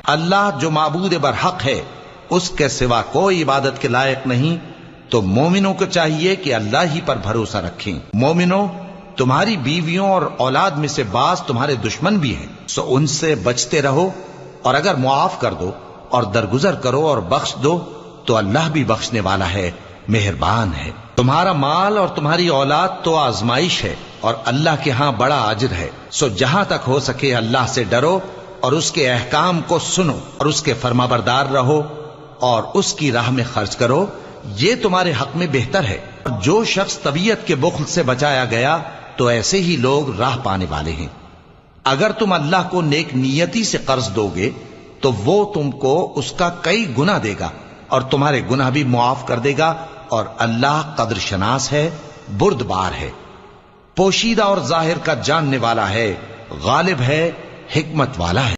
अल्लाह जो माबूद बरहक है, उसके सिवा कोई इबादत के लायक नहीं। तो मोमिनों को चाहिए कि अल्लाह ही पर भरोसा रखें। मोमिनों, तुम्हारी बीवियों और औलाद में से बाज तुम्हारे दुश्मन भी हैं, सो उनसे बचते रहो। और अगर मुआफ कर दो और दरगुजर करो और बख्श दो तो अल्लाह भी बख्शने वाला है, मेहरबान है। तुम्हारा माल और तुम्हारी औलाद तो आजमाइश है और अल्लाह के यहां बड़ा अजर है। सो जहां तक हो सके अल्लाह से डरो और उसके अहकाम को सुनो और उसके फरमाबरदार रहो और उसकी राह में खर्च करो, ये तुम्हारे हक में बेहतर है। जो शख्स तबीयत के बुख्ल से बचाया गया तो ऐसे ही लोग राह पाने वाले हैं। अगर तुम अल्लाह को नेक नियति से कर्ज दोगे तो वो तुमको उसका कई गुना देगा और तुम्हारे गुनाह भी मुआफ कर देगा। और अल्लाह कद्र शनास है, बुर्दबार है, पोशीदा और जाहिर का जानने वाला है, गालिब है, हिकमत वाला है।